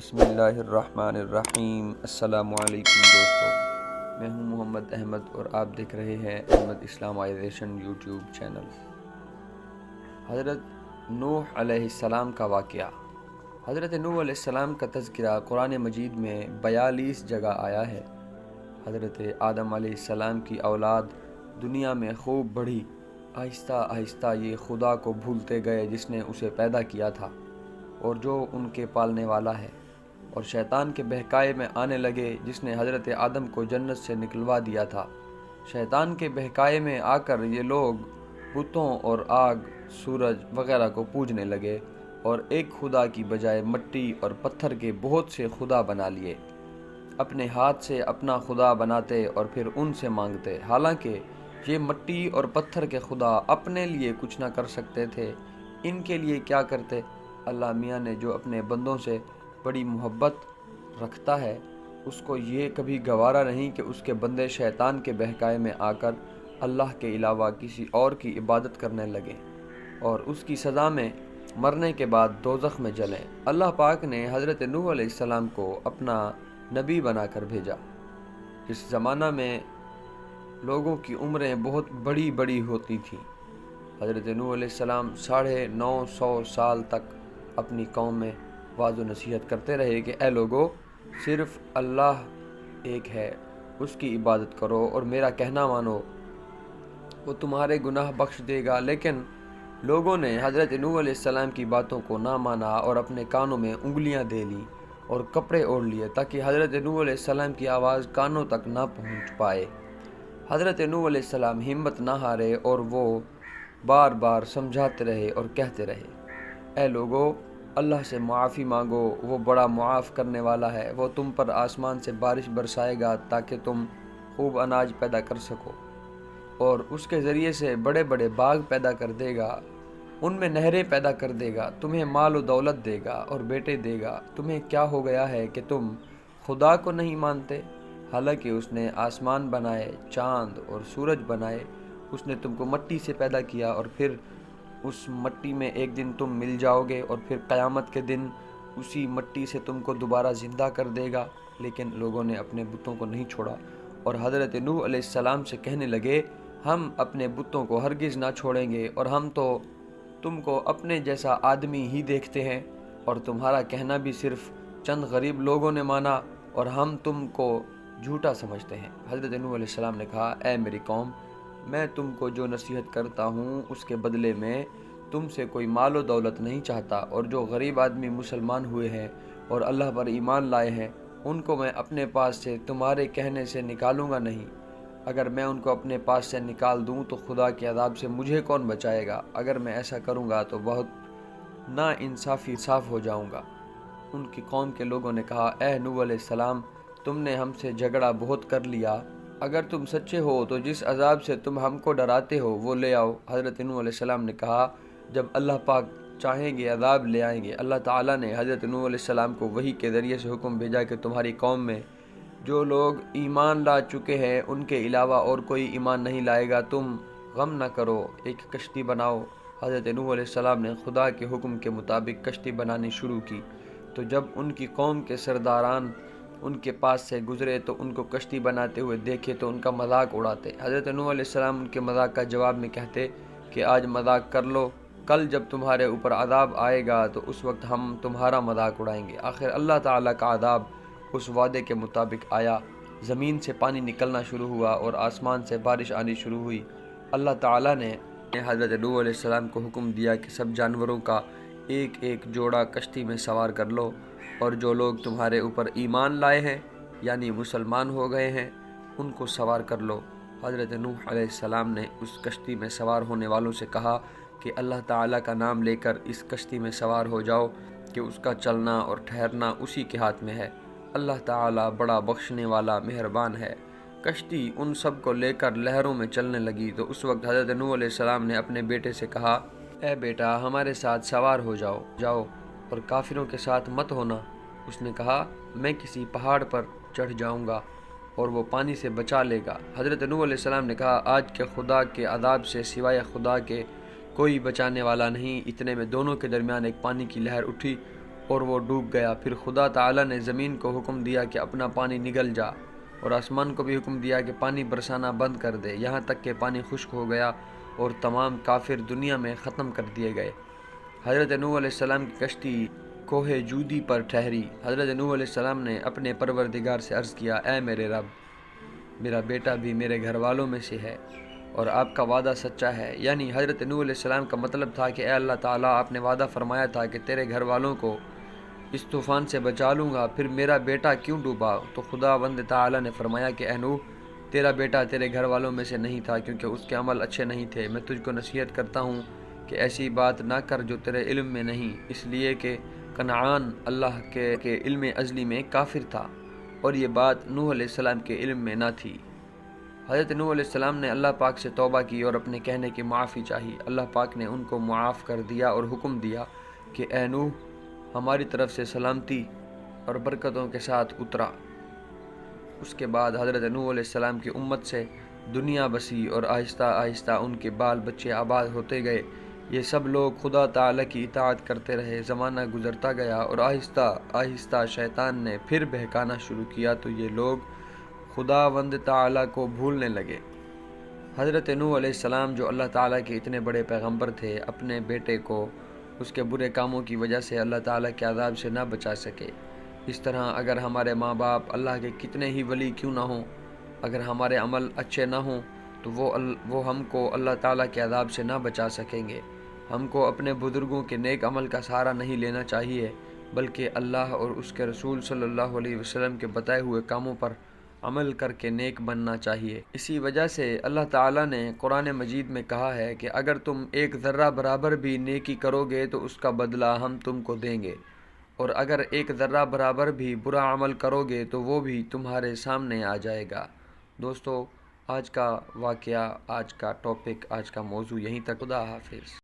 بسم اللہ الرحمن الرحیم۔ السلام علیکم دوستو، میں ہوں محمد احمد اور آپ دیکھ رہے ہیں احمد اسلامائزیشن یوٹیوب چینل۔ حضرت نوح علیہ السلام کا واقعہ۔ حضرت نوح علیہ السلام کا تذکرہ قرآن مجید میں 42 جگہ آیا ہے۔ حضرت آدم علیہ السلام کی اولاد دنیا میں خوب بڑھی، آہستہ آہستہ یہ خدا کو بھولتے گئے جس نے اسے پیدا کیا تھا اور جو ان کے پالنے والا ہے، اور شیطان کے بہکائے میں آنے لگے جس نے حضرت آدم کو جنت سے نکلوا دیا تھا۔ شیطان کے بہکائے میں آ کر یہ لوگ بتوں اور آگ، سورج وغیرہ کو پوجنے لگے اور ایک خدا کی بجائے مٹی اور پتھر کے بہت سے خدا بنا لیے۔ اپنے ہاتھ سے اپنا خدا بناتے اور پھر ان سے مانگتے، حالانکہ یہ مٹی اور پتھر کے خدا اپنے لیے کچھ نہ کر سکتے تھے، ان کے لیے کیا کرتے؟ اللہ میاں نے جو اپنے بندوں سے بڑی محبت رکھتا ہے، اس کو یہ کبھی گوارا نہیں کہ اس کے بندے شیطان کے بہکائے میں آ کر اللہ کے علاوہ کسی اور کی عبادت کرنے لگیں اور اس کی سزا میں مرنے کے بعد دوزخ میں جلیں۔ اللہ پاک نے حضرت نوح علیہ السلام کو اپنا نبی بنا کر بھیجا۔ اس زمانہ میں لوگوں کی عمریں بہت بڑی بڑی ہوتی تھیں۔ حضرت نوح علیہ السلام 950 سال تک اپنی قوم میں واعظ و نصیحت کرتے رہے کہ اے لوگو، صرف اللہ ایک ہے، اس کی عبادت کرو اور میرا کہنا مانو، وہ تمہارے گناہ بخش دے گا۔ لیکن لوگوں نے حضرت نوح علیہ السلام کی باتوں کو نہ مانا اور اپنے کانوں میں انگلیاں دے لیں اور کپڑے اوڑھ لیے تاکہ حضرت نوح علیہ السلام کی آواز کانوں تک نہ پہنچ پائے۔ حضرت نوح علیہ السلام ہمت نہ ہارے اور وہ بار بار سمجھاتے رہے اور کہتے رہے، اے لوگو، اللہ سے معافی مانگو، وہ بڑا معاف کرنے والا ہے، وہ تم پر آسمان سے بارش برسائے گا تاکہ تم خوب اناج پیدا کر سکو، اور اس کے ذریعے سے بڑے بڑے باغ پیدا کر دے گا، ان میں نہریں پیدا کر دے گا، تمہیں مال و دولت دے گا اور بیٹے دے گا۔ تمہیں کیا ہو گیا ہے کہ تم خدا کو نہیں مانتے؟ حالانکہ اس نے آسمان بنائے، چاند اور سورج بنائے، اس نے تم کو مٹی سے پیدا کیا اور پھر اس مٹی میں ایک دن تم مل جاؤ گے اور پھر قیامت کے دن اسی مٹی سے تم کو دوبارہ زندہ کر دے گا۔ لیکن لوگوں نے اپنے بتوں کو نہیں چھوڑا اور حضرت نوح علیہ السلام سے کہنے لگے، ہم اپنے بتوں کو ہرگز نہ چھوڑیں گے اور ہم تو تم کو اپنے جیسا آدمی ہی دیکھتے ہیں اور تمہارا کہنا بھی صرف چند غریب لوگوں نے مانا اور ہم تم کو جھوٹا سمجھتے ہیں۔ حضرت نوح علیہ السلام نے کہا، اے میری قوم، میں تم کو جو نصیحت کرتا ہوں اس کے بدلے میں تم سے کوئی مال و دولت نہیں چاہتا، اور جو غریب آدمی مسلمان ہوئے ہیں اور اللہ پر ایمان لائے ہیں ان کو میں اپنے پاس سے تمہارے کہنے سے نکالوں گا نہیں۔ اگر میں ان کو اپنے پاس سے نکال دوں تو خدا کے عذاب سے مجھے کون بچائے گا؟ اگر میں ایسا کروں گا تو بہت نا انصافی صاف ہو جاؤں گا۔ ان کی قوم کے لوگوں نے کہا، اے نوح علیہ السلام، تم نے ہم سے جھگڑا بہت کر لیا، اگر تم سچے ہو تو جس عذاب سے تم ہم کو ڈراتے ہو وہ لے آؤ۔ حضرت نوح علیہ السلام نے کہا، جب اللہ پاک چاہیں گے عذاب لے آئیں گے۔ اللہ تعالیٰ نے حضرت نوح علیہ السلام کو وحی کے ذریعے سے حکم بھیجا کہ تمہاری قوم میں جو لوگ ایمان لا چکے ہیں ان کے علاوہ اور کوئی ایمان نہیں لائے گا، تم غم نہ کرو، ایک کشتی بناؤ۔ حضرت نوح علیہ السلام نے خدا کے حکم کے مطابق کشتی بنانی شروع کی، تو جب ان کی قوم کے سرداران ان کے پاس سے گزرے تو ان کو کشتی بناتے ہوئے دیکھے تو ان کا مذاق اڑاتے۔ حضرت نوح علیہ السلام ان کے مذاق کا جواب میں کہتے کہ آج مذاق کر لو، کل جب تمہارے اوپر عذاب آئے گا تو اس وقت ہم تمہارا مذاق اڑائیں گے۔ آخر اللہ تعالیٰ کا عذاب اس وعدے کے مطابق آیا، زمین سے پانی نکلنا شروع ہوا اور آسمان سے بارش آنی شروع ہوئی۔ اللہ تعالیٰ نے حضرت نوح علیہ السلام کو حکم دیا کہ سب جانوروں کا ایک ایک جوڑا کشتی میں سوار کر لو، اور جو لوگ تمہارے اوپر ایمان لائے ہیں یعنی مسلمان ہو گئے ہیں ان کو سوار کر لو۔ حضرت نوح علیہ السلام نے اس کشتی میں سوار ہونے والوں سے کہا کہ اللہ تعالیٰ کا نام لے کر اس کشتی میں سوار ہو جاؤ کہ اس کا چلنا اور ٹھہرنا اسی کے ہاتھ میں ہے، اللہ تعالیٰ بڑا بخشنے والا مہربان ہے۔ کشتی ان سب کو لے کر لہروں میں چلنے لگی تو اس وقت حضرت نوح علیہ السلام نے اپنے بیٹے سے کہا، اے بیٹا، ہمارے ساتھ سوار ہو جاؤ اور کافروں کے ساتھ مت ہونا۔ اس نے کہا، میں کسی پہاڑ پر چڑھ جاؤں گا اور وہ پانی سے بچا لے گا۔ حضرت نوح علیہ السلام نے کہا، آج کے خدا کے عذاب سے سوائے خدا کے کوئی بچانے والا نہیں۔ اتنے میں دونوں کے درمیان ایک پانی کی لہر اٹھی اور وہ ڈوب گیا۔ پھر خدا تعالیٰ نے زمین کو حکم دیا کہ اپنا پانی نگل جا، اور آسمان کو بھی حکم دیا کہ پانی برسانا بند کر دے، یہاں تک کہ پانی خشک ہو گیا اور تمام کافر دنیا میں ختم کر دیے گئے۔ حضرت نوح علیہ السلام کی کشتی کوہ جودی پر ٹھہری۔ حضرت نوح علیہ السلام نے اپنے پروردگار سے عرض کیا، اے میرے رب، میرا بیٹا بھی میرے گھر والوں میں سے ہے اور آپ کا وعدہ سچا ہے۔ یعنی حضرت نوح علیہ السلام کا مطلب تھا کہ اے اللہ تعالیٰ، آپ نے وعدہ فرمایا تھا کہ تیرے گھر والوں کو اس طوفان سے بچا لوں گا، پھر میرا بیٹا کیوں ڈوبا؟ تو خداوند تعالیٰ نے فرمایا کہ اے نوح، تیرا بیٹا تیرے گھر والوں میں سے نہیں تھا، کیونکہ اس کے عمل اچھے نہیں تھے۔ میں تجھ کو نصیحت کرتا ہوں کہ ایسی بات نہ کر جو تیرے علم میں نہیں، اس لیے کہ کنعان اللہ کے علم ازلی میں کافر تھا، اور یہ بات نوح علیہ السلام کے علم میں نہ تھی۔ حضرت نوح علیہ السلام نے اللہ پاک سے توبہ کی اور اپنے کہنے کی معافی چاہی۔ اللہ پاک نے ان کو معاف کر دیا اور حکم دیا کہ اے نوح، ہماری طرف سے سلامتی اور برکتوں کے ساتھ اترا۔ اس کے بعد حضرت نوح علیہ السلام کی امت سے دنیا بسی اور آہستہ آہستہ ان کے بال بچے آباد ہوتے گئے۔ یہ سب لوگ خدا تعالیٰ کی اطاعت کرتے رہے۔ زمانہ گزرتا گیا اور آہستہ آہستہ شیطان نے پھر بہکانا شروع کیا، تو یہ لوگ خداوند تعالیٰ کو بھولنے لگے۔ حضرت نوح علیہ السلام، جو اللہ تعالیٰ کے اتنے بڑے پیغمبر تھے، اپنے بیٹے کو اس کے برے کاموں کی وجہ سے اللہ تعالیٰ کے عذاب سے نہ بچا سکے۔ اس طرح اگر ہمارے ماں باپ اللہ کے کتنے ہی ولی کیوں نہ ہوں، اگر ہمارے عمل اچھے نہ ہوں تو وہ ہم کو اللہ تعالیٰ کے عذاب سے نہ بچا سکیں گے۔ ہم کو اپنے بزرگوں کے نیک عمل کا سہارا نہیں لینا چاہیے، بلکہ اللہ اور اس کے رسول صلی اللہ علیہ وسلم کے بتائے ہوئے کاموں پر عمل کر کے نیک بننا چاہیے۔ اسی وجہ سے اللہ تعالیٰ نے قرآن مجید میں کہا ہے کہ اگر تم ایک ذرہ برابر بھی نیکی کرو گے تو اس کا بدلہ ہم تم کو دیں گے، اور اگر ایک ذرہ برابر بھی برا عمل کرو گے تو وہ بھی تمہارے سامنے آ جائے گا۔ دوستو، آج کا واقعہ، آج کا ٹاپک، آج کا موضوع یہیں تک۔ خدا حافظ۔